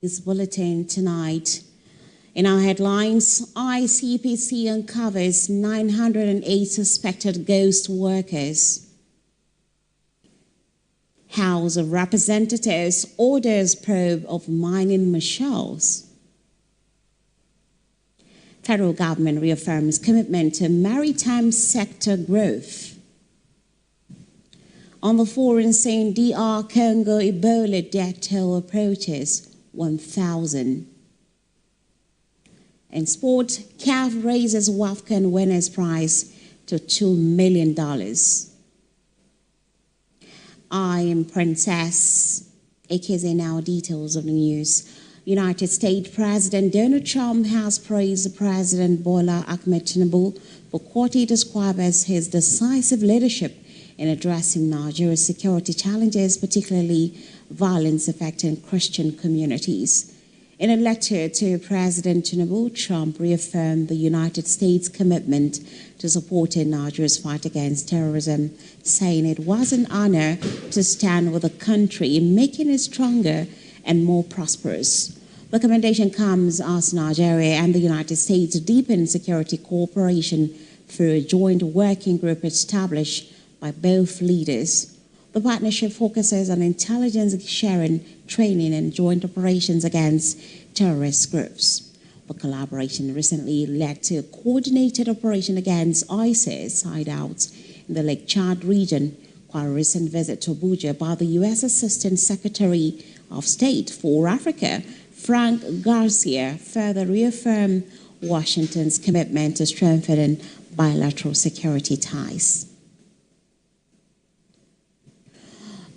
This bulletin tonight. In our headlines, ICPC uncovers 908 suspected ghost workers. House of Representatives orders probe of mining marshals. Federal government reaffirms commitment to maritime sector growth. On the foreign scene, DR Congo Ebola death toll approaches 1,000. In sport, CAF raises WAFCON winners prize to $2 million. I am Princess. AKZ now details of the news. United States President Donald Trump has praised President Bola Ahmed Tinubu for what he described as his decisive leadership in addressing Nigeria's security challenges, particularly violence affecting Christian communities. In a letter to President Tinubu, Trump reaffirmed the United States' commitment to supporting Nigeria's fight against terrorism, saying it was an honor to stand with the country in making it stronger and more prosperous. The recommendation comes as Nigeria and the United States deepen security cooperation through a joint working group established by both leaders. The partnership focuses on intelligence sharing, training, and joint operations against terrorist groups. The collaboration recently led to a coordinated operation against ISIS hideouts in the Lake Chad region, while a recent visit to Abuja by the U.S. Assistant Secretary of State for Africa, Frank Garcia, further reaffirmed Washington's commitment to strengthening bilateral security ties.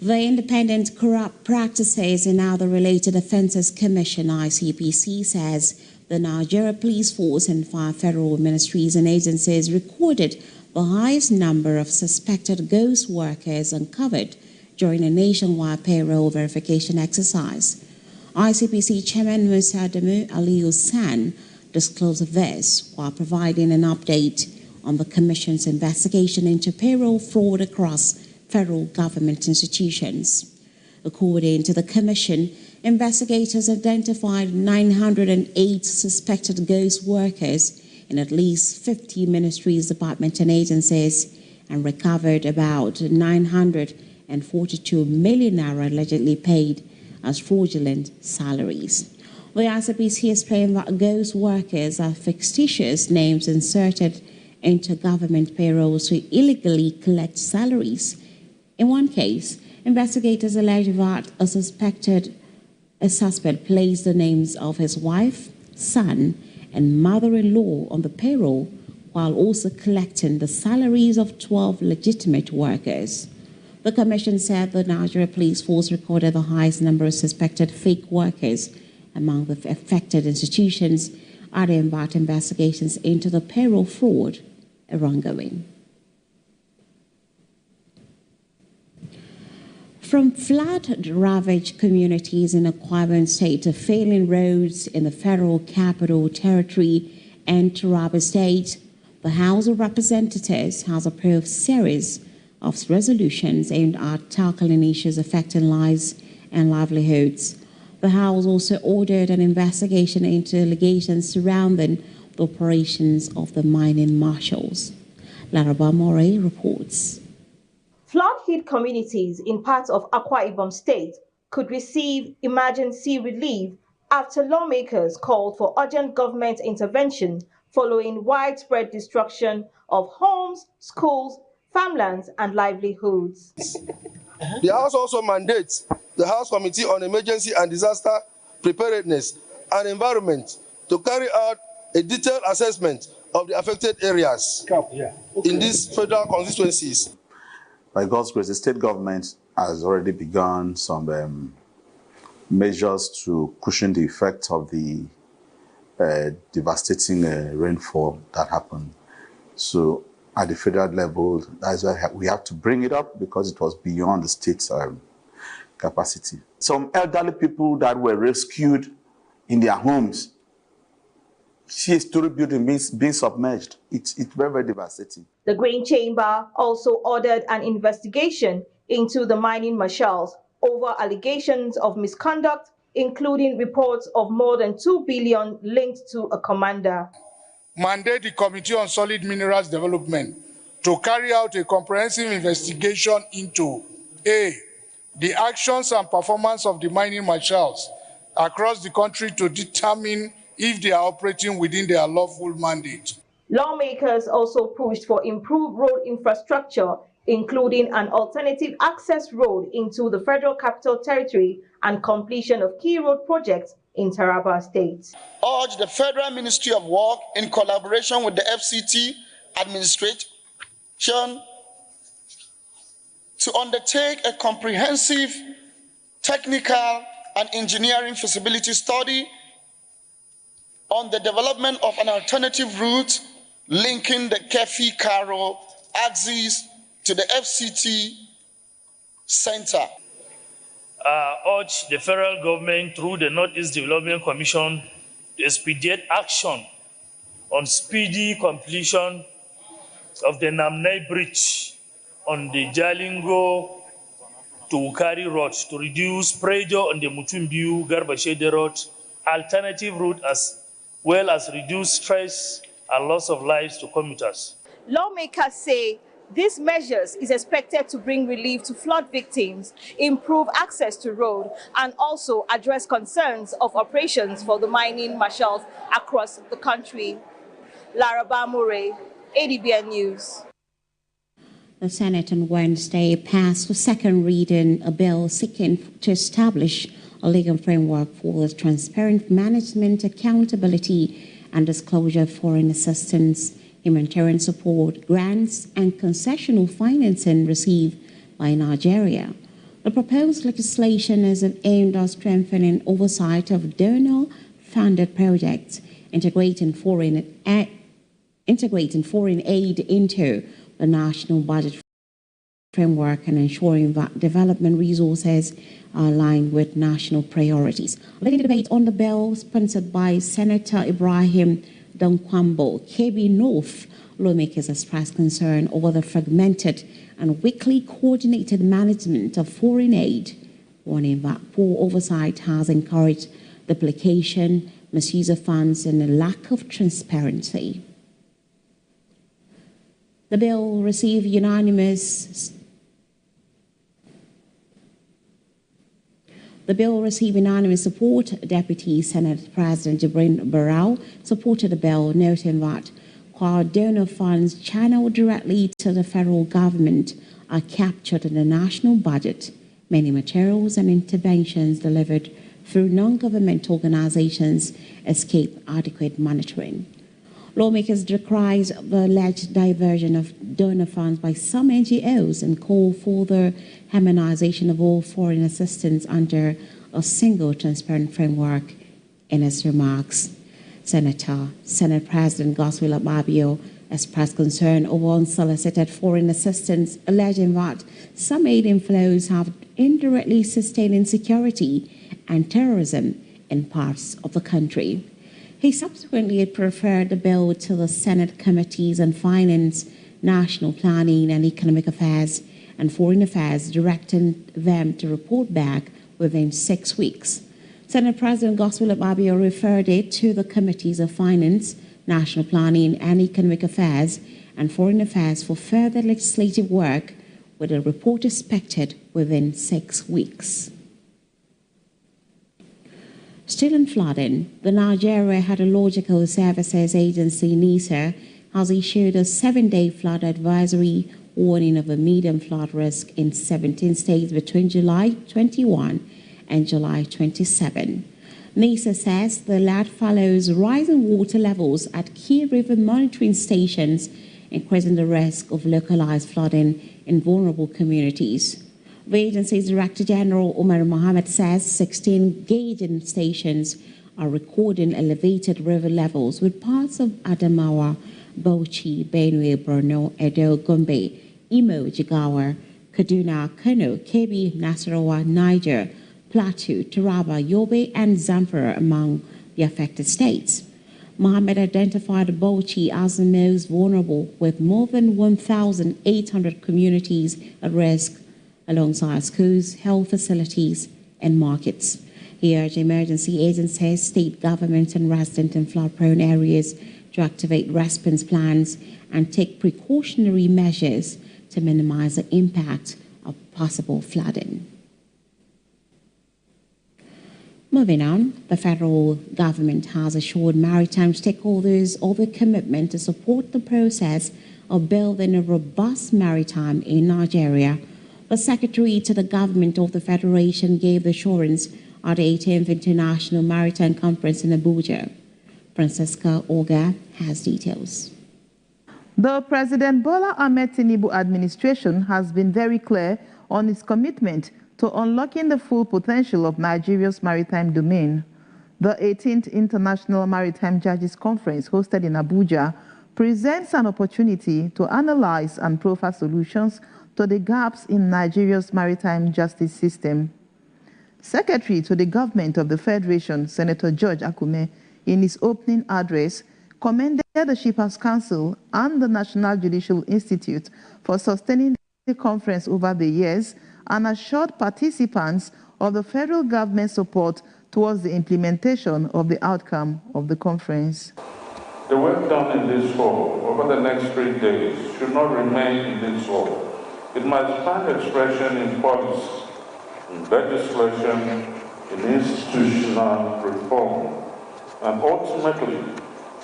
The Independent Corrupt Practices and Other Related Offences Commission, ICPC, says the Nigeria Police Force and 5 federal ministries and agencies recorded the highest number of suspected ghost workers uncovered during a nationwide payroll verification exercise. ICPC Chairman Musa Adamu Aliyu San disclosed this while providing an update on the Commission's investigation into payroll fraud across federal government institutions. According to the Commission, investigators identified 908 suspected ghost workers in at least 50 ministries, departments, and agencies, and recovered about 942 million naira allegedly paid as fraudulent salaries. The ICPC explained that ghost workers are fictitious names inserted into government payrolls to illegally collect salaries. In one case, investigators alleged that a suspect placed the names of his wife, son, and mother-in-law on the payroll while also collecting the salaries of 12 legitimate workers. The Commission said the Nigeria Police Force recorded the highest number of suspected fake workers among the affected institutions, adding that investigations into the payroll fraud are ongoing. From flood-ravaged communities in Akwa Ibom State to failing roads in the Federal Capital Territory and Taraba State, the House of Representatives has approved a series of resolutions aimed at tackling issues affecting lives and livelihoods. The House also ordered an investigation into allegations surrounding the operations of the mining marshals. Laraba Moray reports. Flood-hit communities in parts of Akwa Ibom State could receive emergency relief after lawmakers called for urgent government intervention following widespread destruction of homes, schools, farmlands, and livelihoods. The House also mandates the House Committee on Emergency and Disaster Preparedness and Environment to carry out a detailed assessment of the affected areas in these federal constituencies. By God's grace, the state government has already begun some measures to cushion the effect of the devastating rainfall that happened. So at the federal level, that's why we have to bring it up because it was beyond the state's capacity. Some elderly people that were rescued in their homes, see a story building being submerged. It's very, very devastating. The Green Chamber also ordered an investigation into the mining marshals over allegations of misconduct including reports of more than 2 billion linked to a commander. Mandate the Committee on Solid Minerals Development to carry out a comprehensive investigation into A, the actions and performance of the mining marshals across the country to determine if they are operating within their lawful mandate. Lawmakers also pushed for improved road infrastructure, including an alternative access road into the Federal Capital Territory and completion of key road projects in Taraba State. Urge the Federal Ministry of Work, in collaboration with the FCT administration, to undertake a comprehensive technical and engineering feasibility study on the development of an alternative route linking the Kefi-Karo axis to the FCT center. Urge the federal government through the Northeast Development Commission to expedite action on speedy completion of the Namnai Bridge on the Jalingo to Ukari Road to reduce pressure on the Mutumbiu Garbashede Road alternative route, as well as reduce stress and loss of lives to commuters. Lawmakers say these measures is expected to bring relief to flood victims, improve access to road, and also address concerns of operations for the mining marshals across the country. Laraba Mure, Adbn News. The Senate on Wednesday passed for second reading a bill seeking to establish a legal framework for the transparent management, accountability, and disclosure of foreign assistance, humanitarian support, grants, and concessional financing received by Nigeria. The proposed legislation is aimed at strengthening oversight of donor-funded projects, integrating foreign aid into the national budget framework, and ensuring that development resources are aligned with national priorities. Leading the debate on the bill, sponsored by Senator Ibrahim Dankwambo, KB North, lawmakers expressed concern over the fragmented and weakly coordinated management of foreign aid, warning that poor oversight has encouraged duplication, misuse of funds, and a lack of transparency. The bill received unanimous support. Deputy Senate President Jibrin Barau supported the bill, noting that while donor funds channeled directly to the federal government are captured in the national budget, many materials and interventions delivered through non-government organizations escape adequate monitoring. Lawmakers decried the alleged diversion of donor funds by some NGOs and call for the harmonization of all foreign assistance under a single transparent framework. In his remarks, Senate President Godswill Akpabio expressed concern over unsolicited foreign assistance, alleging that some aid inflows have indirectly sustained insecurity and terrorism in parts of the country. He subsequently preferred the bill to the Senate Committees on Finance, National Planning and Economic Affairs and Foreign Affairs, directing them to report back within 6 weeks. Senate President Godswill Akpabio referred it to the Committees of Finance, National Planning and Economic Affairs and Foreign Affairs for further legislative work, with a report expected within 6 weeks. Still in flooding, the Nigeria Hydrological Services Agency, NISA, has issued a 7-day flood advisory warning of a medium flood risk in 17 states between July 21 and July 27. NISA says the alert follows rising water levels at key river monitoring stations, increasing the risk of localized flooding in vulnerable communities. The agency's Director General Umar Mohammed says 16 gauging stations are recording elevated river levels, with parts of Adamawa, Bauchi, Benue, Borno, Edo, Gombe, Imo, Jigawa, Kaduna, Kano, Kebbi, Nasarawa, Niger, Plateau, Taraba, Yobe, and Zamfara among the affected states. Mohammed identified Bauchi as the most vulnerable, with more than 1,800 communities at risk, alongside schools, health facilities, and markets. He urged emergency agencies, state governments, and residents in flood-prone areas to activate response plans and take precautionary measures to minimize the impact of possible flooding. Moving on, the federal government has assured maritime stakeholders of a commitment to support the process of building a robust maritime in Nigeria. The Secretary to the Government of the Federation gave the assurance at the 18th International Maritime Conference in Abuja. Francisca Oga has details. The President Bola Ahmed Tinubu administration has been very clear on its commitment to unlocking the full potential of Nigeria's maritime domain. The 18th International Maritime Judges Conference, hosted in Abuja, presents an opportunity to analyze and profile solutions to the gaps in Nigeria's maritime justice system. Secretary to the Government of the Federation, Senator George Akume, in his opening address, commended the Shippers Council and the National Judicial Institute for sustaining the conference over the years and assured participants of the federal government's support towards the implementation of the outcome of the conference. The work done in this hall over the next 3 days should not remain in this hall. It must find expression in policy, in legislation, in institutional reform, and ultimately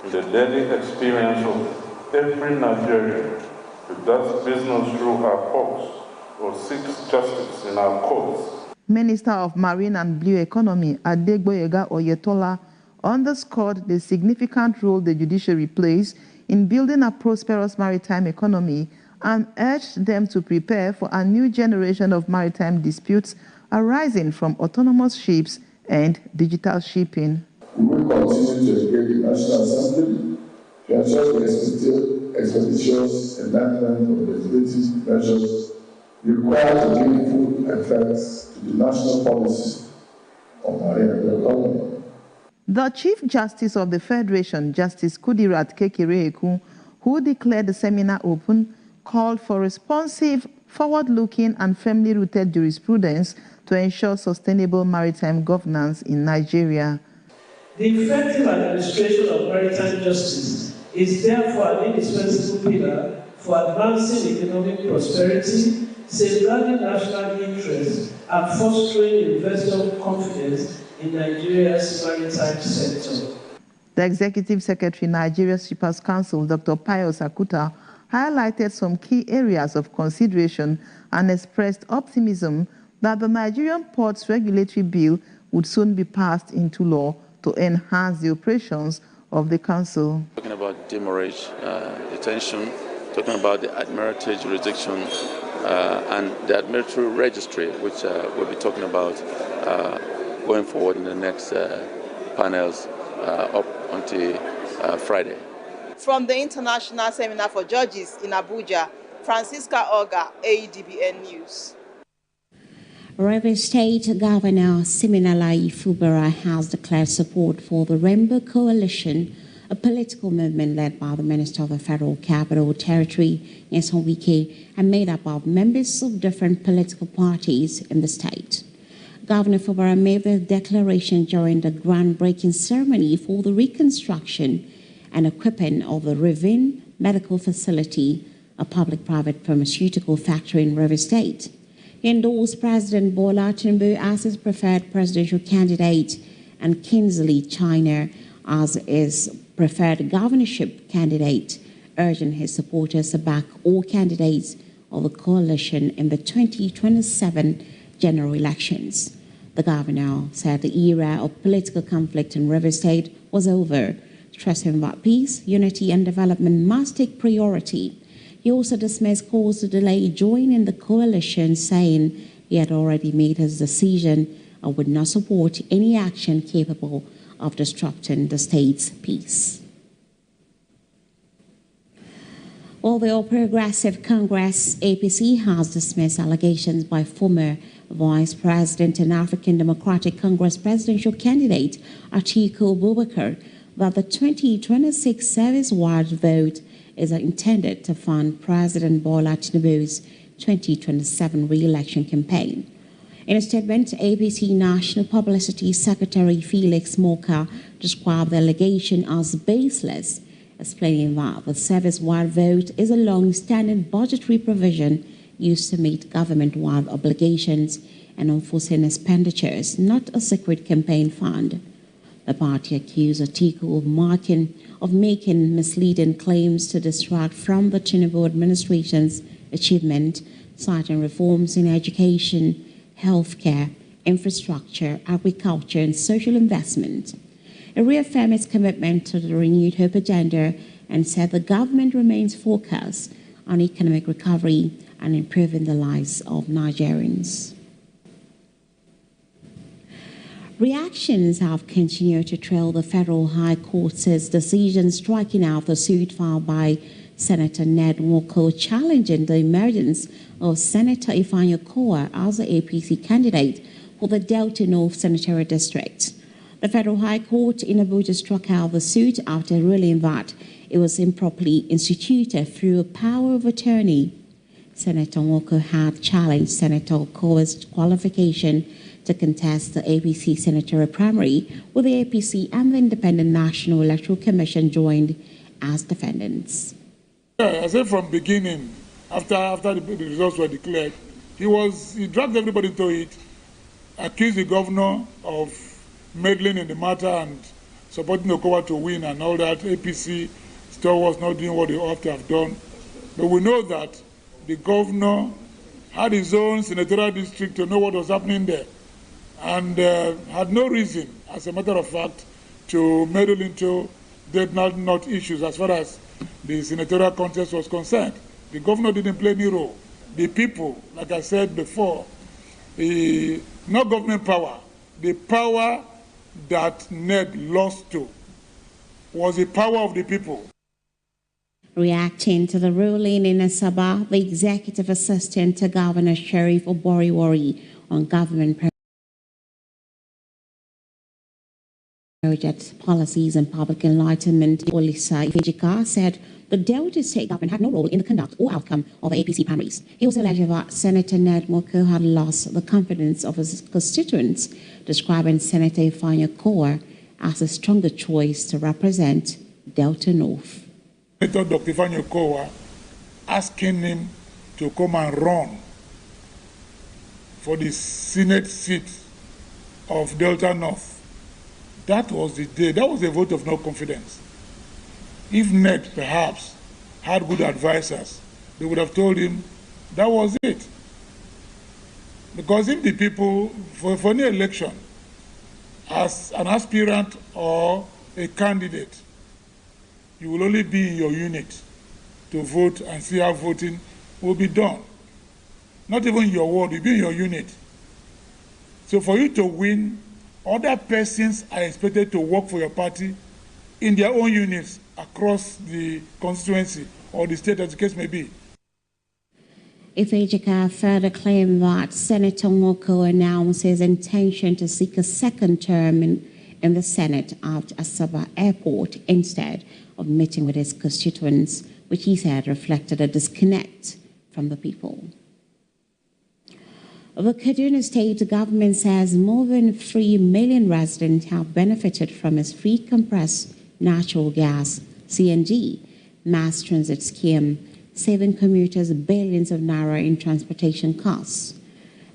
in the daily experience of every Nigerian who does business through our ports or seeks justice in our courts. Minister of Marine and Blue Economy, Adegboyega Oyetola, underscored the significant role the judiciary plays in building a prosperous maritime economy and urged them to prepare for a new generation of maritime disputes arising from autonomous ships and digital shipping. We will continue to engage the National Assembly to ensure the expeditious enactment of legislative measures required to give full effect to the national policy of marine economy. The Chief Justice of the Federation, Justice Kudirat Kekereekun, who declared the seminar open, called for responsive, forward-looking and firmly rooted jurisprudence to ensure sustainable maritime governance in Nigeria. The effective administration of maritime justice is therefore an indispensable pillar for advancing economic prosperity, safeguarding national interests, and fostering investor confidence in Nigeria's maritime sector. The Executive Secretary, Nigeria's Shippers Council, Dr. Pius Akuta, highlighted some key areas of consideration and expressed optimism that the Nigerian Ports Regulatory Bill would soon be passed into law to enhance the operations of the Council. Talking about demurrage, detention, talking about the Admiralty jurisdiction and the Admiralty registry, which we'll be talking about going forward in the next panels up until Friday. From the International Seminar for Judges in Abuja, Francisca Oga, Adbn News. Rivers State Governor Siminalayi Fubara has declared support for the Rainbow Coalition, a political movement led by the Minister of the Federal Capital Territory, Nyesom Wike, and made up of members of different political parties in the state. Governor Fubara made the declaration during the groundbreaking ceremony for the reconstruction and equipping of the Ravine Medical Facility, a public-private pharmaceutical factory in Rivers State. He endorsed President Bola Tinubu as his preferred presidential candidate and Kingsley China as his preferred governorship candidate, urging his supporters to back all candidates of the coalition in the 2027 general elections. The governor said the era of political conflict in Rivers State was over, stressing that peace, unity, and development must take priority. He also dismissed calls to delay joining the coalition, saying he had already made his decision and would not support any action capable of disrupting the state's peace. Well, the All Progressive Congress, APC, has dismissed allegations by former Vice President and African Democratic Congress presidential candidate Atiku Abubakar that the 2026 service-wide vote is intended to fund President Bola Tinubu's 2027 re-election campaign. In a statement, APC National Publicity Secretary Felix Moka described the allegation as baseless, explaining that the service-wide vote is a long-standing budgetary provision used to meet government-wide obligations and unforeseen expenditures, not a secret campaign fund. The party accused Atiku of making misleading claims to distract from the Tinubu administration's achievement, citing reforms in education, healthcare, infrastructure, agriculture, and social investment. It reaffirmed its commitment to the renewed hope agenda and said the government remains focused on economic recovery and improving the lives of Nigerians. Reactions have continued to trail the Federal High Court's decision striking out the suit filed by Senator Ned Nwoko challenging the emergence of Senator Ifeanyi Okowa as the APC candidate for the Delta North Senatorial District. The Federal High Court in Abuja struck out the suit after ruling that it was improperly instituted through a power of attorney. Senator Nwoko had challenged Senator Okowa's qualification to contest the APC senatorial primary, with the APC and the Independent National Electoral Commission joined as defendants. I said from beginning, after the results were declared, he dragged everybody into it, accused the governor of meddling in the matter and supporting Okowa to win and all that. APC still was not doing what they ought to have done. But we know that the governor had his own senatorial district to know what was happening there, and had no reason, as a matter of fact, to meddle into not issues as far as the senatorial contest was concerned. The governor didn't play any role. The people, like I said before, not government power, the power that Ned lost to was the power of the people. Reacting to the ruling in Asaba, the executive assistant to Governor Sheriff Oboriwori on government project policies and public enlightenment, Olisa Ifejika said the Delta State government had no role in the conduct or outcome of the APC primaries. He also alleged that Senator Ned Nwoko had lost the confidence of his constituents, describing Senator Ifeanyi Okowa as a stronger choice to represent Delta North. Senator Dr. Ifeanyi Okowa asking him to come and run for the Senate seat of Delta North. That was the day, that was a vote of no confidence. If Ned perhaps had good advisors, they would have told him that was it. Because if the people, for any election, as an aspirant or a candidate, you will only be in your unit to vote and see how voting will be done. Not even in your ward, you'll be in your unit. So for you to win, other persons are expected to work for your party in their own units across the constituency or the state, as the case may be. Ifejika further claimed that Senator Nwoko announced his intention to seek a second term in the Senate at Asaba Airport instead of meeting with his constituents, which he said reflected a disconnect from the people. The Kaduna State government says more than 3 million residents have benefited from its free compressed natural gas (CNG) mass transit scheme, saving commuters billions of naira in transportation costs.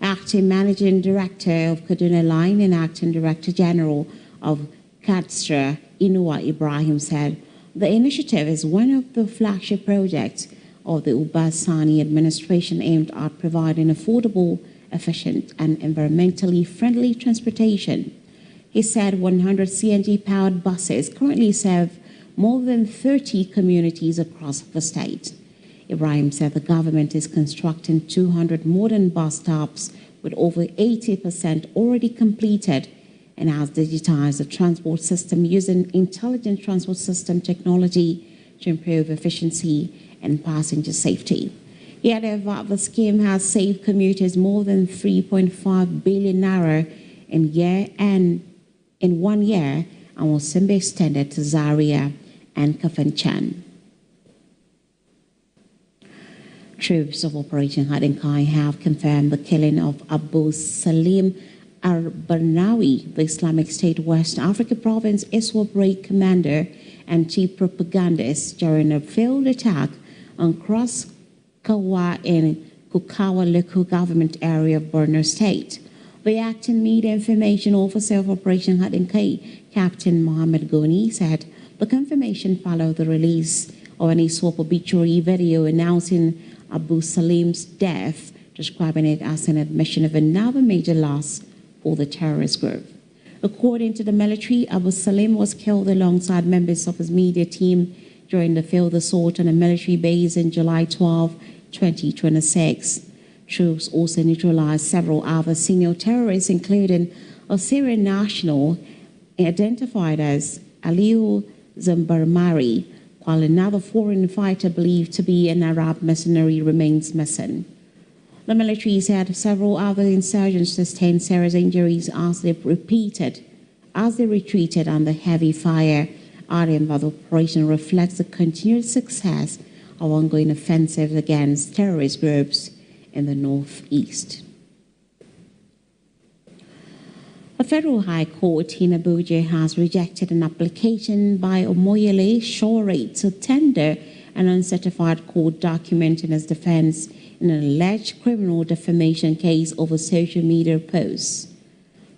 Acting Managing Director of Kaduna Line and Acting Director General of Kadstra, Inuwa Ibrahim, said the initiative is one of the flagship projects of the Ubasani administration aimed at providing affordable, efficient, and environmentally friendly transportation. He said 100 CNG-powered buses currently serve more than 30 communities across the state. Ibrahim said the government is constructing 200 modern bus stops with over 80% already completed and has digitized the transport system using intelligent transport system technology to improve efficiency and passenger safety. He added that the scheme has saved commuters more than 3.5 billion naira in 1 year and will soon be extended to Zaria and Kafanchan. Troops of Operation Hadinkai have confirmed the killing of Abu Salim al-Barnawi, the Islamic State West Africa Province ISWAP raid commander and chief propagandist, during a failed attack on Cross Kawa in Kukawa local government area of Borno State. The acting media information officer of Operation Hadinkai, Captain Mohammed Goni, said the confirmation followed the release of an ISWAP obituary video announcing Abu Salim's death, describing it as an admission of another major loss for the terrorist group. According to the military, Abu Salim was killed alongside members of his media team during the failed assault on a military base in July 12, 2026. Troops also neutralized several other senior terrorists, including a Syrian national identified as Aliou Zambarmari, while another foreign fighter believed to be an Arab mercenary remains missing. The military said several other insurgents sustained serious injuries as they retreated under heavy fire, adding that the operation reflects the continued success of ongoing offensives against terrorist groups in the northeast. A federal high court in Abuja has rejected an application by Omoyele Sowore to tender an uncertified court document in his defense in an alleged criminal defamation case over social media posts.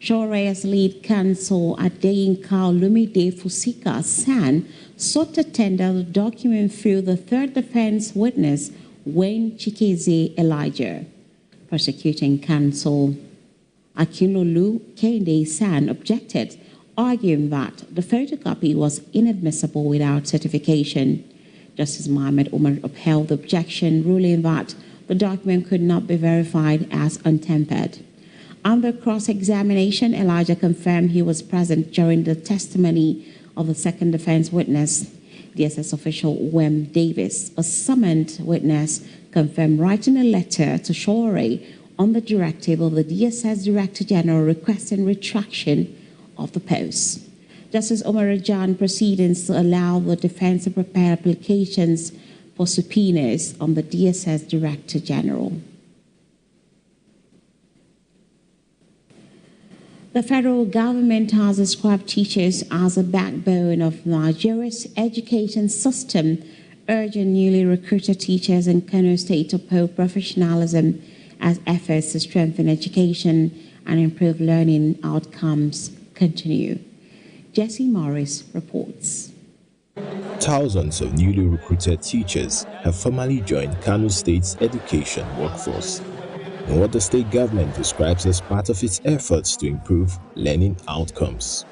Shore's lead counsel Adeyinka Olumide Fusika San sought to tender the document through the third defense witness, Wayne Chikeze Elijah. Prosecuting counsel Akinlolu Kende San objected, arguing that the photocopy was inadmissible without certification. Justice Mohammed Umar upheld the objection, ruling that the document could not be verified as untempered. Under cross-examination, Elijah confirmed he was present during the testimony of the second defense witness, DSS official Wem Davis. A summoned witness confirmed writing a letter to Sowore on the directive of the DSS Director General requesting retraction of the post. Justice Omar Rajan proceedings to allow the defense to prepare applications for subpoenas on the DSS Director General. The federal government has described teachers as a backbone of Nigeria's education system, urging newly recruited teachers in Kano State to uphold professionalism as efforts to strengthen education and improve learning outcomes continue. Jesse Morris reports. Thousands of newly recruited teachers have formally joined Kano State's education workforce, in what the state government describes as part of its efforts to improve learning outcomes.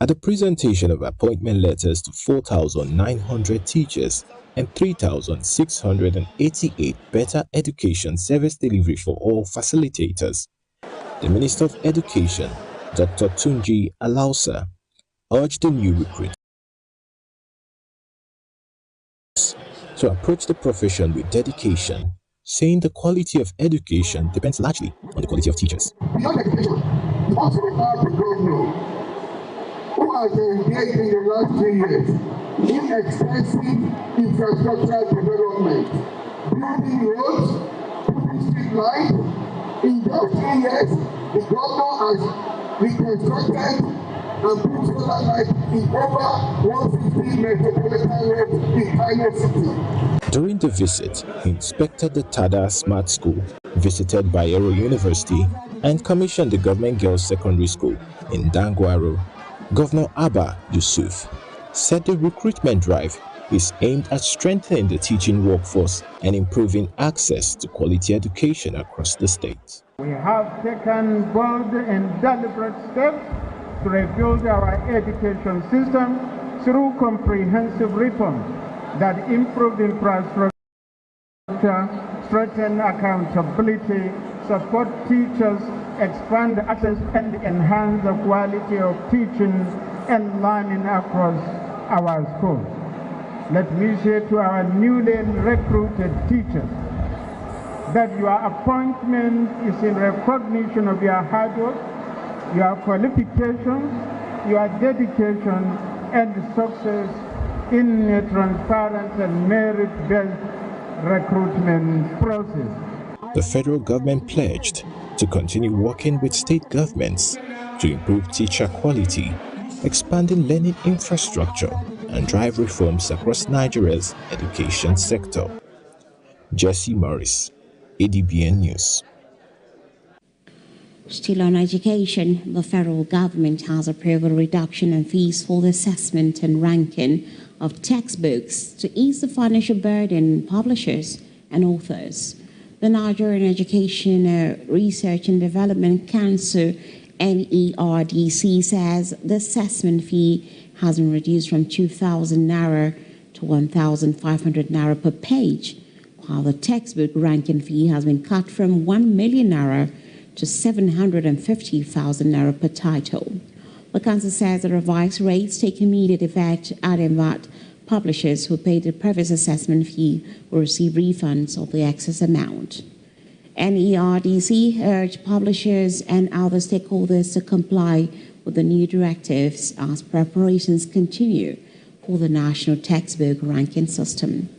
At the presentation of appointment letters to 4,900 teachers and 3,688 better education service delivery for all facilitators, the Minister of Education, Dr. Tunji Alausa, urged the new recruits to approach the profession with dedication, saying the quality of education depends largely on the quality of teachers. Beyond education, we also have the governor who has engaged in the last 3 years in extensive infrastructural development, building roads, putting street lights. In just 3 years, the governor has reconstructed and put solar lights in over 150 metropolitan roads in Kano City. During the visit, he inspected the Tada Smart School, visited Bayero University, and commissioned the Government Girls Secondary School in Dangwaro. Governor Abba Yusuf said the recruitment drive is aimed at strengthening the teaching workforce and improving access to quality education across the state. We have taken bold and deliberate steps to rebuild our education system through comprehensive reforms that improve infrastructure, strengthen accountability, support teachers, expand access, and enhance the quality of teaching and learning across our schools. Let me say to our newly recruited teachers that your appointment is in recognition of your hard work, your qualifications, your dedication, and success in a transparent and merit-based recruitment process. The federal government pledged to continue working with state governments to improve teacher quality, expanding learning infrastructure, and drive reforms across Nigeria's education sector. Jesse Morris, Adbn News. Still on education, the federal government has approved a reduction in fees for the assessment and ranking of textbooks to ease the financial burden on publishers and authors. The Nigerian Education Research and Development Council, NERDC, says the assessment fee has been reduced from 2,000 naira to 1,500 naira per page, while the textbook ranking fee has been cut from 1 million naira to 750,000 naira per title. The council says the revised rates take immediate effect, adding that publishers who paid the previous assessment fee will receive refunds of the excess amount. NERDC urged publishers and other stakeholders to comply with the new directives as preparations continue for the national textbook ranking system.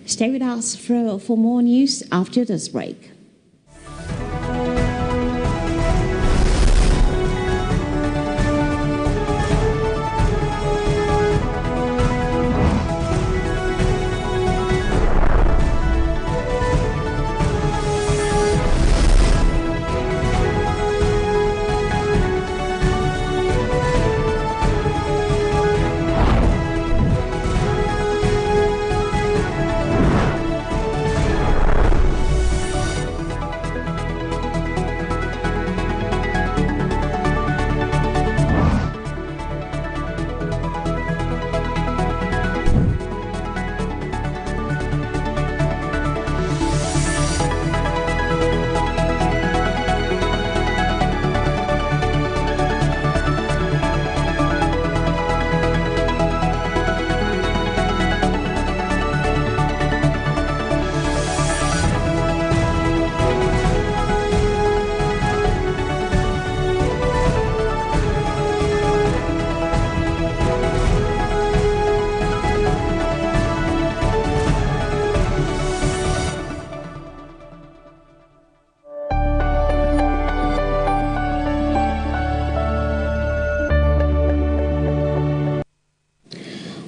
Stay with us for more news after this break.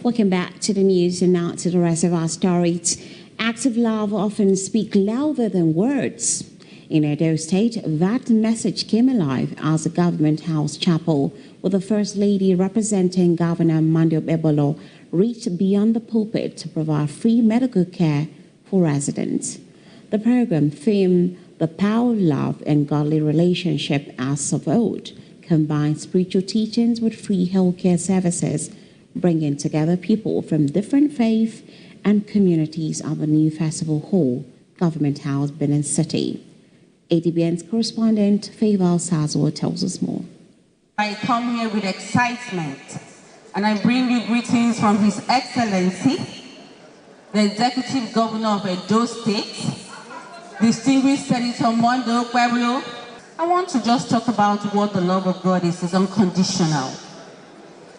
Welcome back to the news, and now to the rest of our stories. Acts of love often speak louder than words. In Edo State, that message came alive as the Government House Chapel, with the First Lady representing Governor Mando Bebolo, reached beyond the pulpit to provide free medical care for residents. The program themed "The Power of Love and Godly Relationship as of Old" combines spiritual teachings with free healthcare services, bringing together people from different faiths and communities at the new festival hall, Government House, Benin City. Adbn's correspondent Favor Sazwa tells us more. I come here with excitement, and I bring you greetings from His Excellency, the Executive Governor of Edo State, distinguished Senator Mondo Pueblo. I want to just talk about what the love of God is. It's unconditional.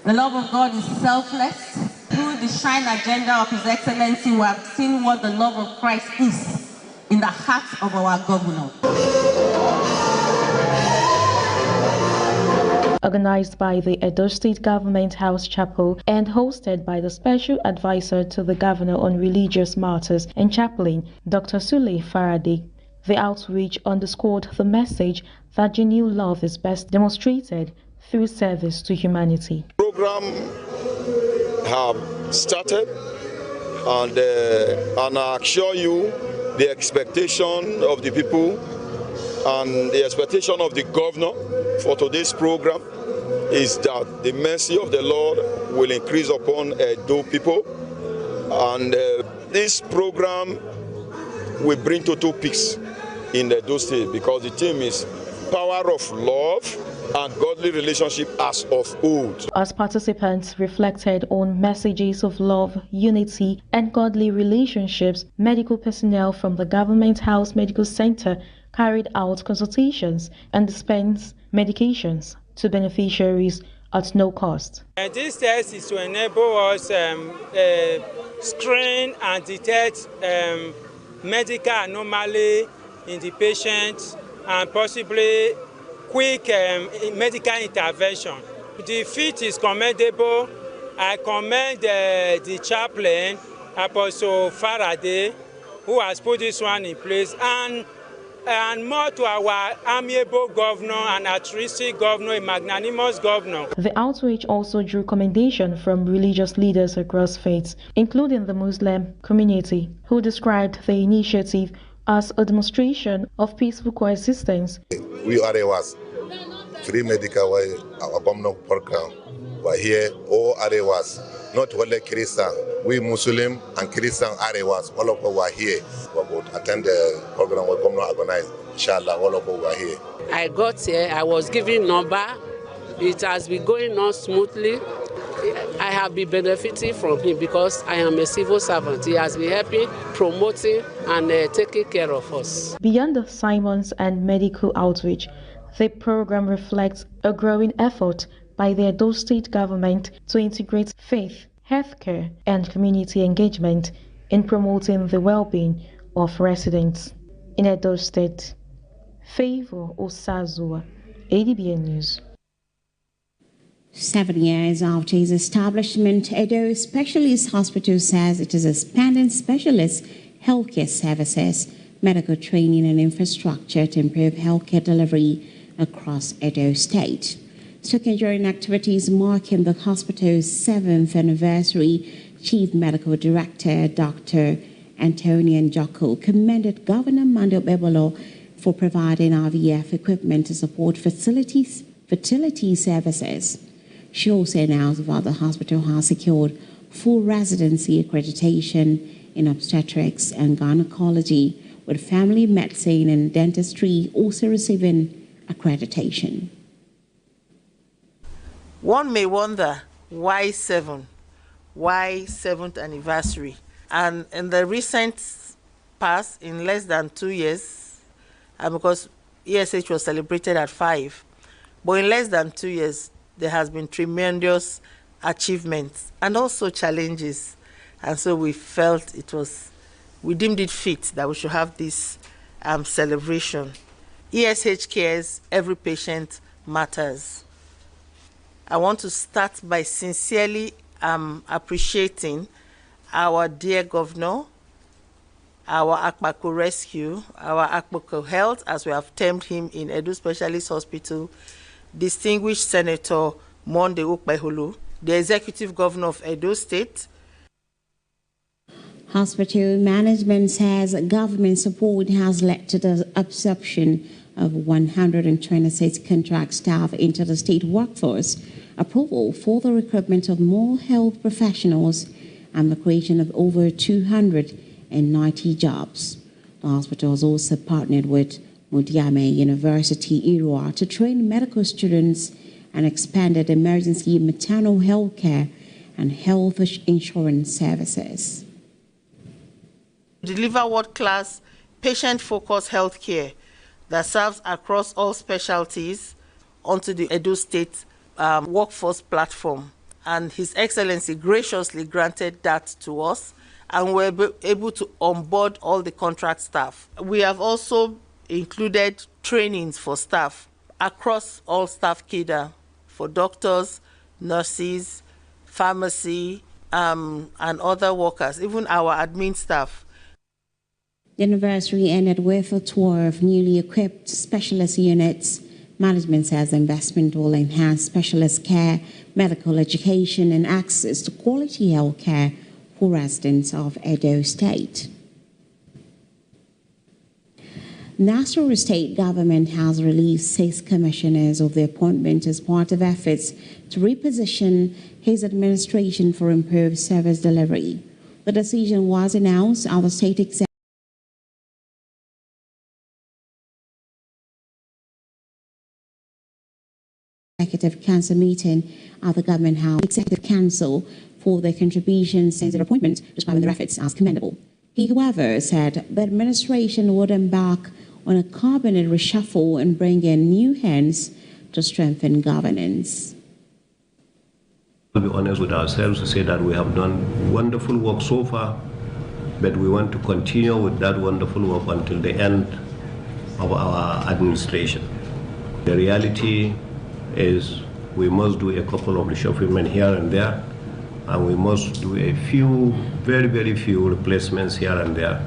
The love of God is selfless. Through the shine agenda of His Excellency, we have seen what the love of Christ is in the heart of our governor. Organized by the Edo State Government House Chapel and hosted by the Special Advisor to the Governor on Religious Matters and Chaplain, Dr. Sule Faraday, the outreach underscored the message that genuine love is best demonstrated through service to humanity. Program have started, and I assure you the expectation of the people and the expectation of the governor for today's program is that the mercy of the Lord will increase upon Edo people, and this program will bring total peace in Edo State, because the theme is power of love and godly relationship as of old. As participants reflected on messages of love, unity, and godly relationships, medical personnel from the Government House Medical Center carried out consultations and dispensed medications to beneficiaries at no cost. This test is to enable us screen and detect medical anomaly in the patient and possibly quick medical intervention. The feat is commendable. I commend the chaplain, Apostle Faraday, who has put this one in place, and more to our amiable governor and altruistic governor, a magnanimous governor. The outreach also drew commendation from religious leaders across faiths, including the Muslim community, who described the initiative as a demonstration of peaceful coexistence. We Arewas, free medical our government program, were here, all Arewas, not only Christian, we Muslim and Christian Arewas, all of us were here. We would attend the program we come to organize. Inshallah, all of us were here. I got here, I was given number. It has been going on smoothly. I have been benefiting from him because I am a civil servant. He has been helping, promoting, and taking care of us. Beyond the Simons and medical outreach, the program reflects a growing effort by the Edo State government to integrate faith, healthcare, and community engagement in promoting the well-being of residents. In Edo State, Favor Osazua, Adbn News. 7 years after its establishment, Edo Specialist Hospital says it is expanding specialist healthcare services, medical training and infrastructure to improve healthcare delivery across Edo State. Speaking during activities marking the hospital's 7th anniversary, Chief Medical Director Dr. Antonio Njoko commended Governor Mando Bebolo for providing IVF equipment to support fertility services. She also announced that the hospital has secured full residency accreditation in obstetrics and gynecology, with family medicine and dentistry also receiving accreditation. One may wonder, why 7? Why 7th anniversary? And in the recent past, in less than 2 years, because ESH was celebrated at 5, but in less than 2 years, there has been tremendous achievements and also challenges. And so we felt we deemed it fit that we should have this celebration. ESH cares, every patient matters. I want to start by sincerely appreciating our dear governor, our Akpako Rescue, our Akpako Health, as we have termed him in Edo Specialist Hospital, distinguished Senator Monde Okpeholo, the Executive Governor of Edo State. Hospital management says government support has led to the absorption of 126 contract staff into the state workforce, approval for the recruitment of more health professionals, and the creation of over 290 jobs. The hospital has also partnered with Mudiame University, Irua, to train medical students and expanded emergency maternal health care and health insurance services. Deliver world-class, patient-focused health care that serves across all specialties onto the Edo State workforce platform. And His Excellency graciously granted that to us, and we're able to onboard all the contract staff. We have also included trainings for staff across all staff cadre, for doctors, nurses, pharmacy, and other workers, even our admin staff. The anniversary ended with a tour of newly equipped specialist units. Management says the investment will enhance specialist care, medical education, and access to quality health care for residents of Edo State. National State Government has released 6 commissioners of the appointment as part of efforts to reposition his administration for improved service delivery. The decision was announced at the State Executive Council meeting at the Government House Executive Council for their contributions and their appointment, describing their efforts as commendable. He, however, said the administration would embark on a cabinet reshuffle and bring in new hands to strengthen governance. To be honest with ourselves to say that we have done wonderful work so far, but we want to continue with that wonderful work until the end of our administration. The reality is we must do a couple of reshufflement here and there, and we must do a few, very, very few replacements here and there.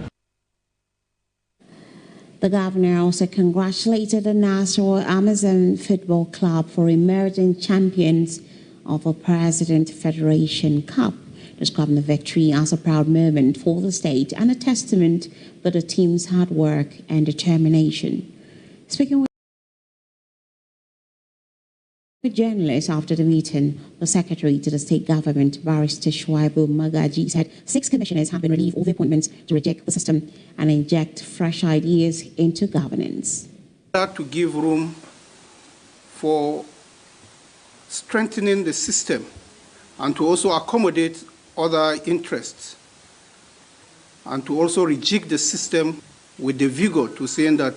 The governor also congratulated the National Amazon Football Club for emerging champions of the President Federation Cup, describing the victory as a proud moment for the state and a testament to the team's hard work and determination. Speaking with journalists after the meeting, the secretary to the state government, Barrister Shuaibu Magaji, said 6 commissioners have been relieved of their appointments to reject the system and inject fresh ideas into governance. To give room for strengthening the system and to also accommodate other interests and to also reject the system with the vigor to saying that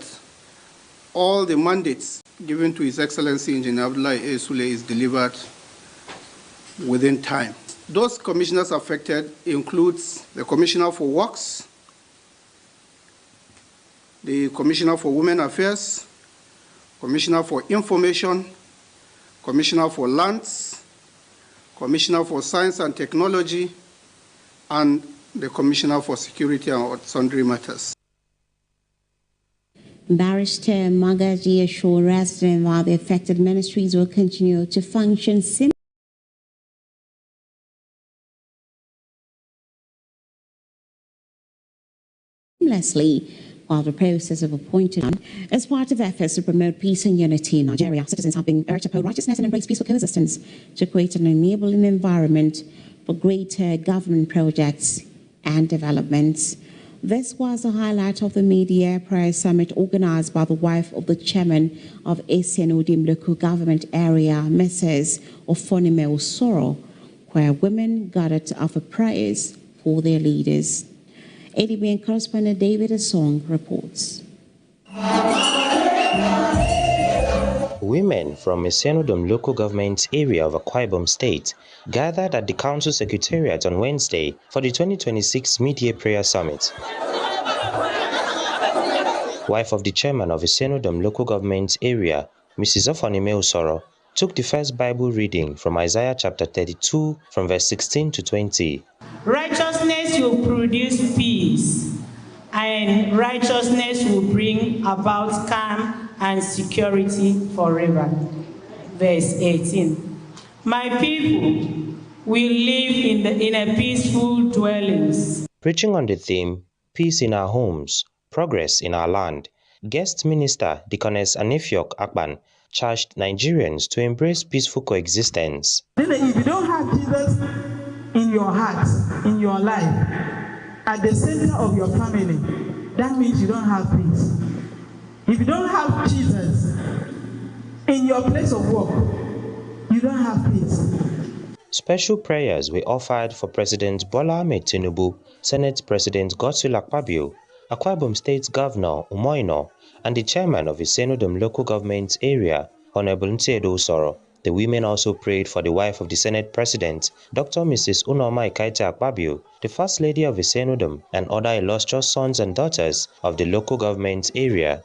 all the mandates given to His Excellency Engineer Abdullahi A. Sule is delivered within time. Those commissioners affected includes the Commissioner for Works, the Commissioner for Women Affairs, Commissioner for Information, Commissioner for Lands, Commissioner for Science and Technology, and the Commissioner for Security and Sundry Matters. Barrister Magaji assured residents that the affected ministries will continue to function seamlessly while the process of appointing as part of efforts to promote peace and unity in Nigeria. Citizens have been urged to uphold righteousness and embrace peaceful coexistence to create an enabling environment for greater government projects and developments. This was the highlight of the Media Prayer Summit organized by the wife of the chairman of Esienodim local government area, Mrs. Ofonime Osoro, where women gathered to offer prayers for their leaders. Adbn correspondent David Asong reports. Women from Esienodom local government area of Akwa Ibom State gathered at the council secretariat on Wednesday for the 2026 Media Prayer Summit. Wife of the chairman of Esienodom local government area, Mrs. Ofonime Osoro, took the first Bible reading from Isaiah chapter 32 from verse 16 to 20. Righteousness will produce peace, and righteousness will bring about calm and security forever. Verse 18. My people will live in a peaceful dwellings. Preaching on the theme, Peace in Our Homes, Progress in Our Land, guest minister Deaconess Anifiok Akpan charged Nigerians to embrace peaceful coexistence. If you don't have Jesus in your heart, in your life, at the center of your family, that means you don't have peace. If you don't have Jesus in your place of work, you don't have peace. Special prayers were offered for President Bola Ahmed Tinubu, Senate President Godswill Akpabio, Akwa Ibom State Governor Umoino, and the chairman of Esienodom local government area, Honorable Ntiedo Osoro. The women also prayed for the wife of the Senate President, Dr. Mrs. Unoma Ikaite Akpabio, the First Lady of Esienodom, and other illustrious sons and daughters of the local government area.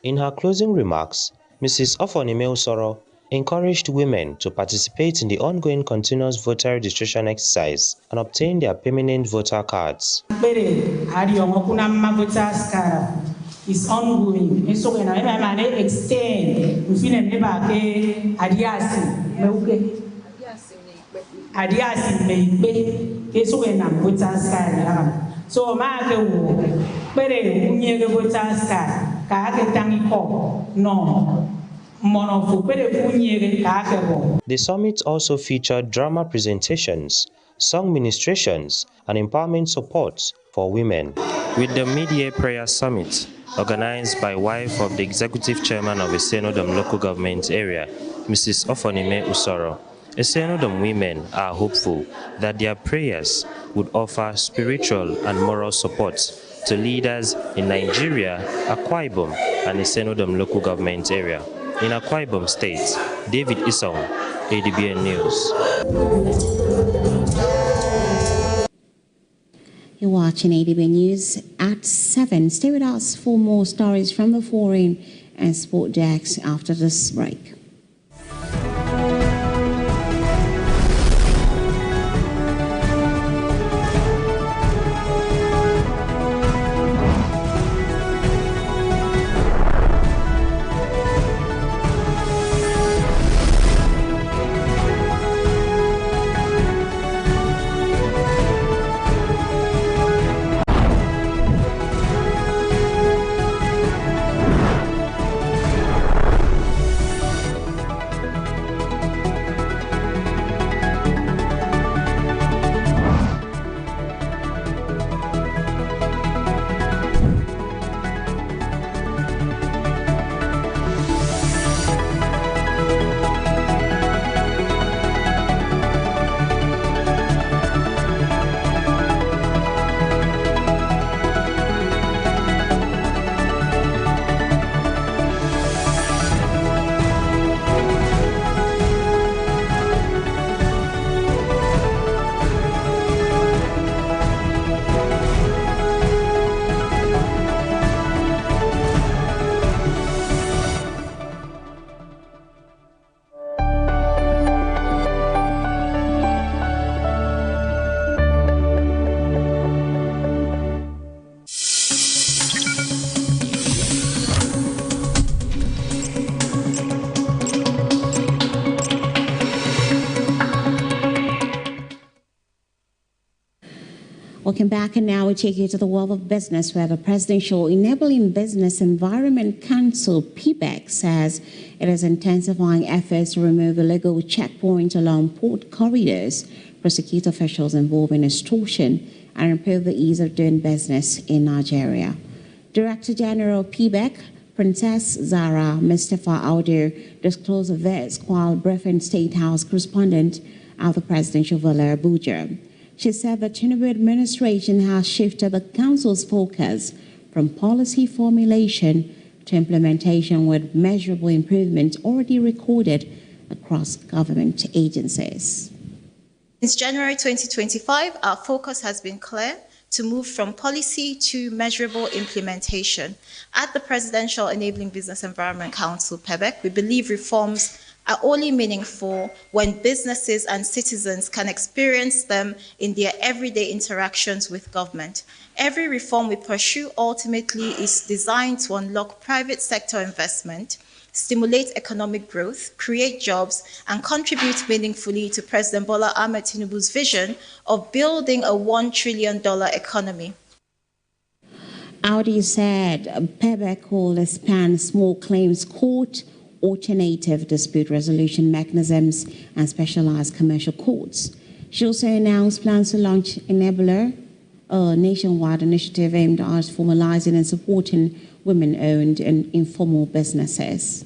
In her closing remarks, Mrs. Ofonime Osoro encouraged women to participate in the ongoing continuous voter registration exercise and obtain their permanent voter cards. Is ongoing. And so when I extend, we feel Adiasi may so when I'm voters card. So my pere unye voters card. The summit also featured drama presentations, song ministrations, and empowerment support for women. With the Mid-Year Prayer Summit, organized by wife of the executive chairman of Esenodom local government area, Mrs. Ofonime Usoro. Esenodom women are hopeful that their prayers would offer spiritual and moral support to leaders in Nigeria, Akwa Ibom, and Esenodom local government area. In Akwa Ibom State, David Isong, Adbn News. You're watching Adbn News at 7. Stay with us for more stories from the foreign and sport decks after this break. Welcome back, and now we take you to the world of business, where the Presidential Enabling Business Environment Council, PBEC, says it is intensifying efforts to remove illegal checkpoints along port corridors, prosecute officials involved in extortion, and improve the ease of doing business in Nigeria. Director General PBEC, Princess Zara Mustafa Audu, disclosed this while briefing State House correspondent at the Presidential Villa, Abuja. She said the Tinubu administration has shifted the council's focus from policy formulation to implementation, with measurable improvements already recorded across government agencies. Since January 2025, our focus has been clear: to move from policy to measurable implementation. At the Presidential Enabling Business Environment Council, PBEC, we believe reforms are only meaningful when businesses and citizens can experience them in their everyday interactions with government. Every reform we pursue ultimately is designed to unlock private sector investment, stimulate economic growth, create jobs, and contribute meaningfully to President Bola Ahmed Tinubu's vision of building a $1 trillion economy. Audi said PBEC will expand small claims court, alternative dispute resolution mechanisms, and specialized commercial courts. She also announced plans to launch Enabler, a nationwide initiative aimed at formalizing and supporting women-owned and informal businesses.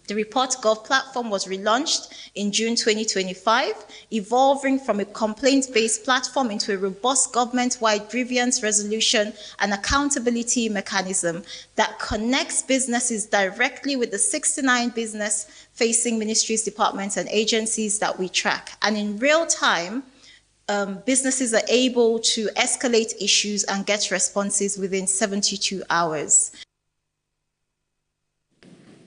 The Report Gov platform was relaunched in June 2025, evolving from a complaint-based platform into a robust government-wide grievance resolution and accountability mechanism that connects businesses directly with the 69 business-facing ministries, departments, and agencies that we track. And in real time, businesses are able to escalate issues and get responses within 72 hours.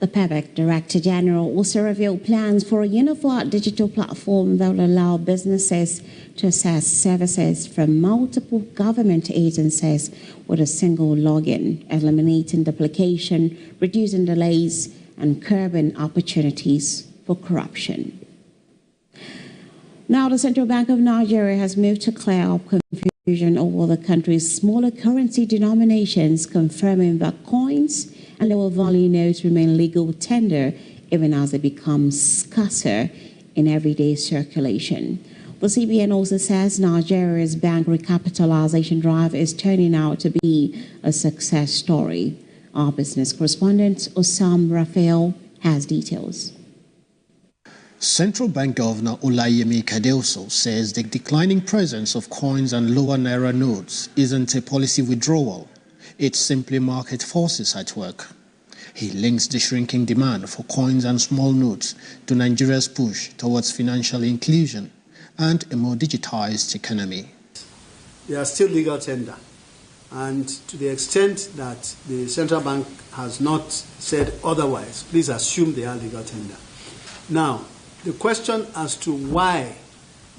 The PBEC Director General also revealed plans for a unified digital platform that will allow businesses to access services from multiple government agencies with a single login, eliminating duplication, reducing delays, and curbing opportunities for corruption. Now, the Central Bank of Nigeria has moved to clear up confusion over the country's smaller currency denominations, confirming that coins and lower value notes remain legal tender even as they become scarcer in everyday circulation. The CBN also says Nigeria's bank recapitalization drive is turning out to be a success story. Our business correspondent, Osam Raphael, has details. Central Bank Governor Olayemi Kadelso says the declining presence of coins and lower naira notes isn't a policy withdrawal. It's simply market forces at work. He links the shrinking demand for coins and small notes to Nigeria's push towards financial inclusion and a more digitized economy. They are still legal tender. And to the extent that the central bank has not said otherwise, please assume they are legal tender. Now, the question as to why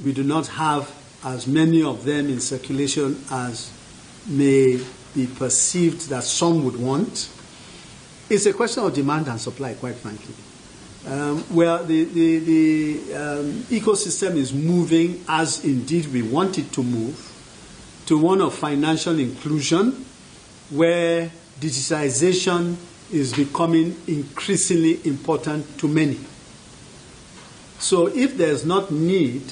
we do not have as many of them in circulation as may be perceived that some would want is a question of demand and supply, quite frankly. Where the ecosystem is moving, as indeed we want it to move, to one of financial inclusion, where digitization is becoming increasingly important to many. So if there's not need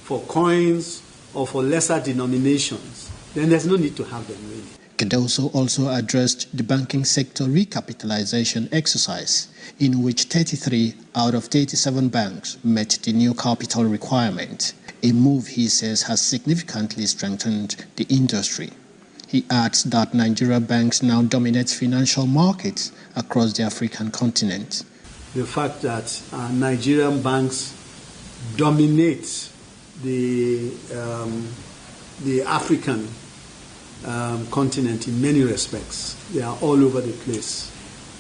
for coins or for lesser denominations, then there's no need to have them really. Kadelso also addressed the banking sector recapitalization exercise, in which 33 out of 37 banks met the new capital requirement, a move he says has significantly strengthened the industry. He adds that Nigeria banks now dominate financial markets across the African continent. The fact that Nigerian banks dominate the African continent in many respects. They are all over the place,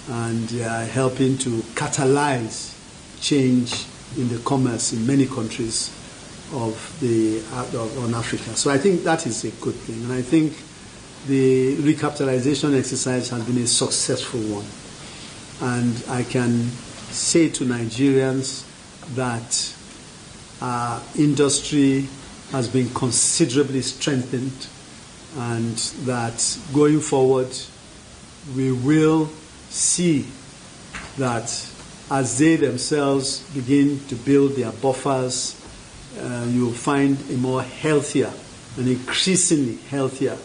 and they are helping to catalyze change in the commerce in many countries on Africa. So I think that is a good thing, and I think the recapitalization exercise has been a successful one. And I can say to Nigerians that our industry has been considerably strengthened, and that going forward we will see that as they themselves begin to build their buffers, you'll find a more healthier and increasingly healthier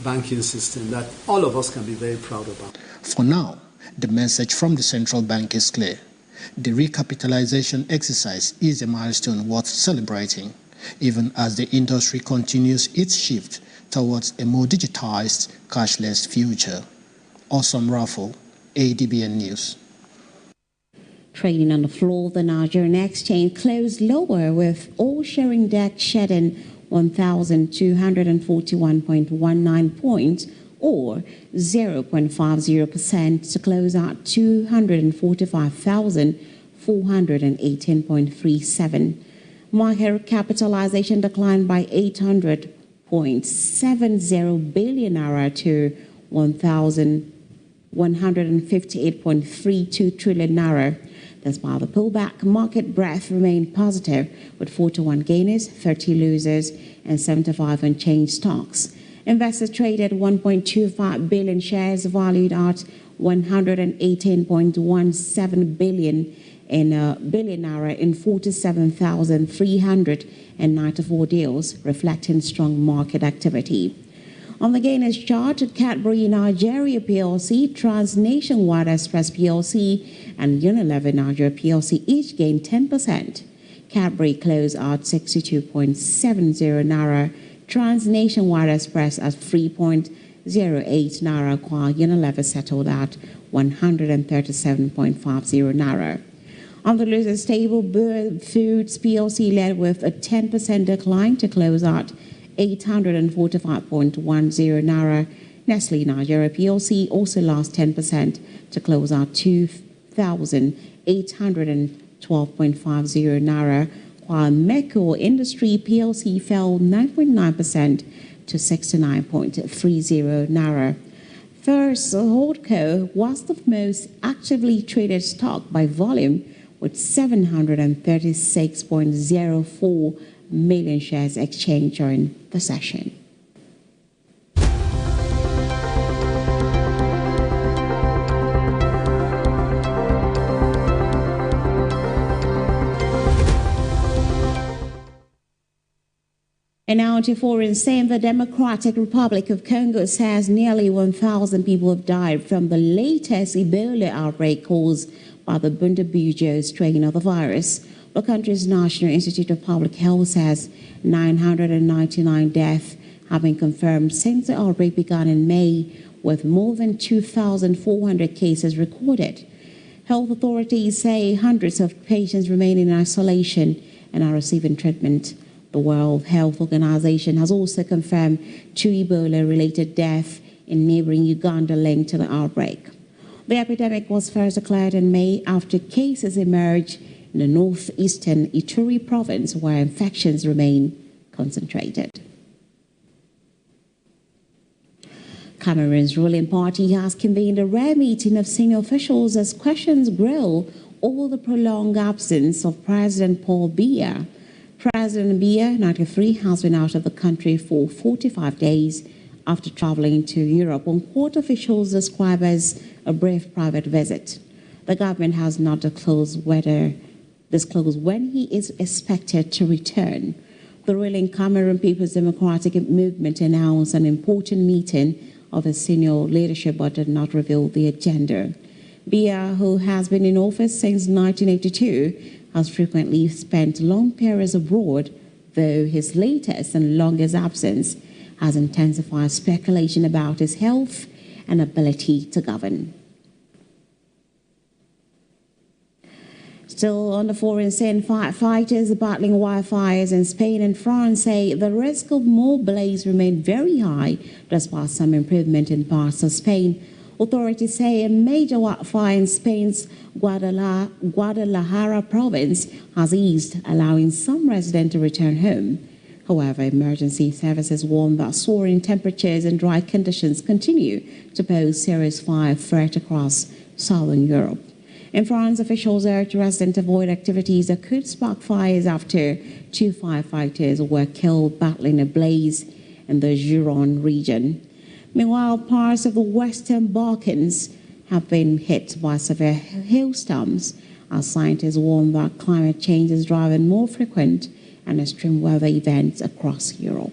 banking system that all of us can be very proud about. For now, the message from the central bank is clear. The recapitalization exercise is a milestone worth celebrating, even as the industry continues its shift towards a more digitized, cashless future. Osam Raffle, Adbn News. Trading on the floor, the Nigerian exchange closed lower, with all sharing deck shedding 1,241.19 points, or 0.50%, to close at 245,418.37. Market capitalization declined by 800.70 billion naira to 1,158.32 trillion naira. Despite the pullback, market breadth remained positive, with 41 gainers, 30 losers, and 75 unchanged stocks. Investors traded 1.25 billion shares valued at 118.17 billion in 47,394 deals, reflecting strong market activity. On the gainers chart, Cadbury Nigeria PLC, Nationwide Express PLC, and Unilever Nigeria PLC each gained 10%. Cadbury closed at 62.70 naira, Nationwide Express at 3.08 naira, while Unilever settled at 137.50 naira. On the losers table, Bird Foods PLC led with a 10% decline to close at 845.10 naira. Nestle Nigeria PLC also lost 10% to close at 2,812.50 naira, while Meko Industry PLC fell 9.9% to 69.30 naira. First, Holdco was the most actively traded stock by volume, with 736.04 million shares exchanged during the session. And now to foreign saying the Democratic Republic of Congo says nearly 1,000 people have died from the latest Ebola outbreak caused by the Bundabujo strain of the virus. The country's National Institute of Public Health says 999 deaths have been confirmed since the outbreak began in May, with more than 2,400 cases recorded. Health authorities say hundreds of patients remain in isolation and are receiving treatment. The World Health Organization has also confirmed 2 Ebola-related deaths in neighboring Uganda linked to the outbreak. The epidemic was first declared in May after cases emerged in the northeastern Ituri province, where infections remain concentrated. Cameroon's ruling party has convened a rare meeting of senior officials as questions grow over the prolonged absence of President Paul Biya. President Biya, 93, has been out of the country for 45 days after traveling to Europe on court officials describe as a brief private visit. The government has not disclosed when he is expected to return. The ruling Cameroon People's Democratic Movement announced an important meeting of its senior leadership but did not reveal the agenda. Biya, who has been in office since 1982, has frequently spent long periods abroad, though his latest and longest absence has intensified speculation about his health and ability to govern. Still on the foreign scene, firefighters battling wildfires in Spain and France say the risk of more blaze remains very high, despite some improvement in parts of Spain. Authorities say a major wildfire in Spain's Guadalajara province has eased, allowing some residents to return home. However, emergency services warn that soaring temperatures and dry conditions continue to pose serious fire threat across southern Europe. In France, officials urge residents to avoid activities that could spark fires after 2 firefighters were killed battling a blaze in the Gironde region. Meanwhile, parts of the Western Balkans have been hit by severe hailstorms, as scientists warn that climate change is driving more frequent and extreme weather events across Europe.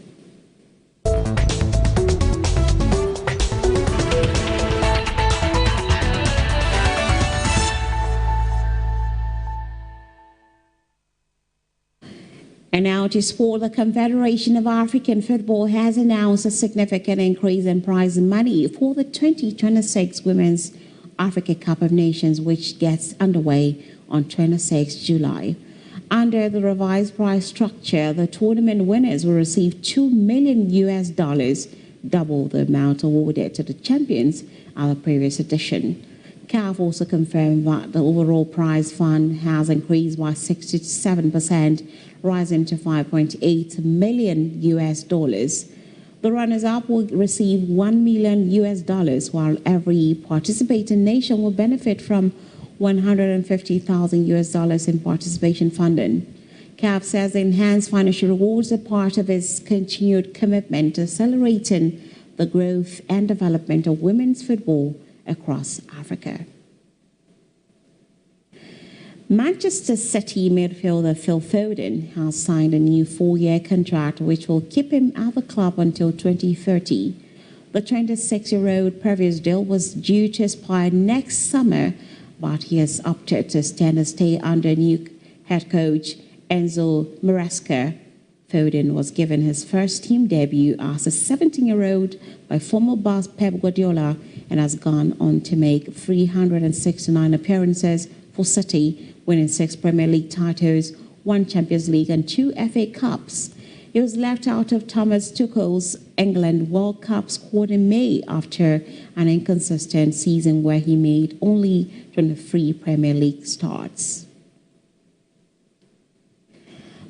And now to sport, the Confederation of African Football has announced a significant increase in prize money for the 2026 Women's Africa Cup of Nations, which gets underway on 26 July. Under the revised prize structure, the tournament winners will receive $2 million, double the amount awarded to the champions at the previous edition. CAF also confirmed that the overall prize fund has increased by 67%, rising to $5.8 million. The runners-up will receive $1 million, while every participating nation will benefit from $150,000 in participation funding. CAF says the enhanced financial rewards are part of its continued commitment to accelerating the growth and development of women's football across Africa. Manchester City midfielder Phil Foden has signed a new 4-year contract which will keep him at the club until 2030. The 26-year-old previous deal was due to expire next summer, but he has opted to extend his stay under new head coach Enzo Maresca. Foden was given his first team debut as a 17-year-old by former boss Pep Guardiola and has gone on to make 369 appearances for City, winning 6 Premier League titles, 1 Champions League and 2 FA Cups. He was left out of Thomas Tuchel's England World Cup squad in May after an inconsistent season where he made only 23 Premier League starts.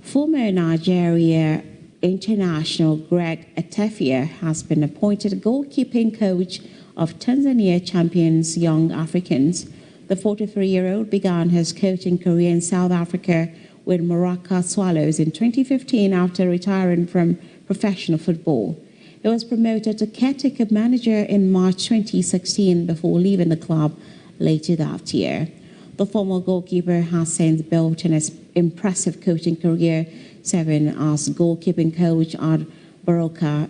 Former Nigeria international Greg Etefia has been appointed goalkeeping coach of Tanzania champions Young Africans. The 43-year-old began his coaching career in South Africa with Morocco Swallows in 2015 after retiring from professional football. He was promoted to caretaker manager in March 2016 before leaving the club later that year. The former goalkeeper has since built an impressive coaching career, serving as goalkeeping coach at Baroka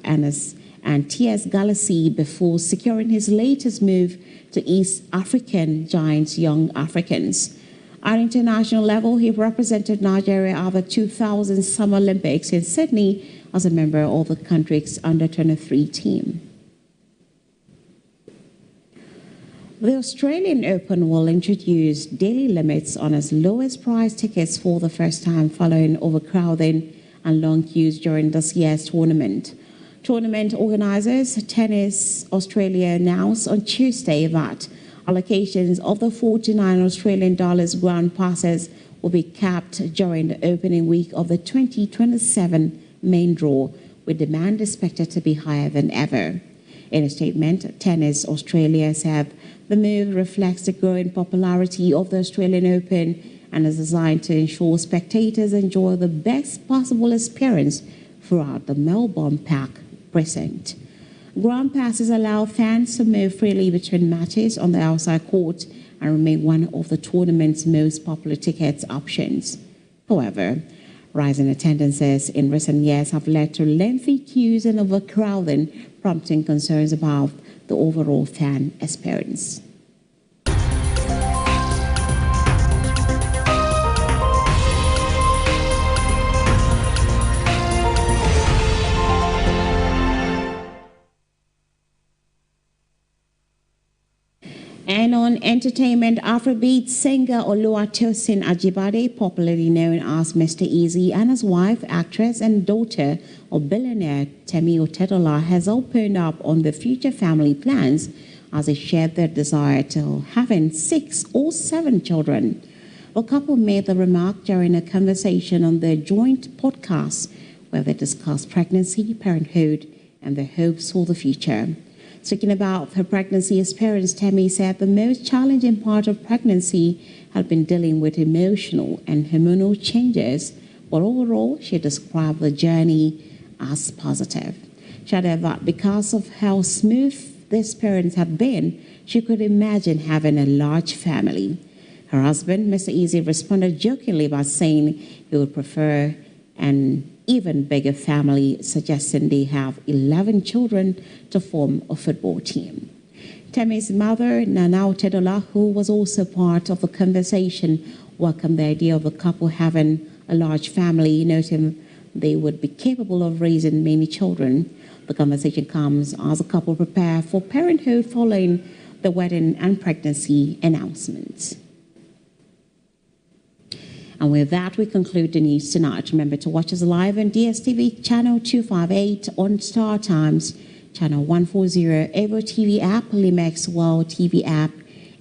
and TS Galaxy before securing his latest move to East African giants Young Africans. At international level, he represented Nigeria at the 2000 Summer Olympics in Sydney as a member of the country's under-23 team. The Australian Open will introduce daily limits on its lowest price tickets for the first time following overcrowding and long queues during this year's tournament. Tournament organizers Tennis Australia announced on Tuesday that allocations of the $49 Australian grand passes will be capped during the opening week of the 2027 main draw, with demand expected to be higher than ever. In a statement, Tennis Australia said the move reflects the growing popularity of the Australian Open and is designed to ensure spectators enjoy the best possible experience throughout the Melbourne Park precinct. Ground passes allow fans to move freely between matches on the outside court and remain one of the tournament's most popular tickets options. However, rising attendances in recent years have led to lengthy queues and overcrowding, prompting concerns about the overall fan experience. And on entertainment, Afrobeat singer Oluwatosin Ajibade, popularly known as Mr. Easy, and his wife, actress and daughter of billionaire Temi Otedola, has opened up on their future family plans as they shared their desire to having 6 or 7 children. The couple made the remark during a conversation on their joint podcast where they discussed pregnancy, parenthood, and their hopes for the future. Speaking about her pregnancy experience, Temi said the most challenging part of pregnancy had been dealing with emotional and hormonal changes, but overall, she described the journey as positive. She added that because of how smooth this experience had been, she could imagine having a large family. Her husband, Mr. Easy, responded jokingly by saying he would prefer an even bigger family, suggesting they have 11 children to form a football team. Temi's mother, Nana Otedola, who was also part of the conversation, welcomed the idea of the couple having a large family, noting they would be capable of raising many children. The conversation comes as the couple prepare for parenthood following the wedding and pregnancy announcements. And with that, we conclude the news tonight. Remember to watch us live on DSTV channel 258 on Star Times, channel 140, Evo TV app, Limex World TV app,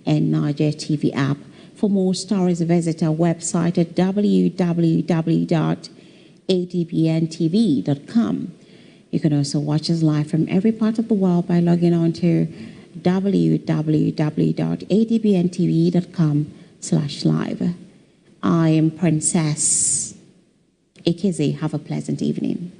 and Niger TV app. For more stories, visit our website at www.adbntv.com. You can also watch us live from every part of the world by logging on to www.adbntv.com/live. I am Princess Ekeze. Have a pleasant evening.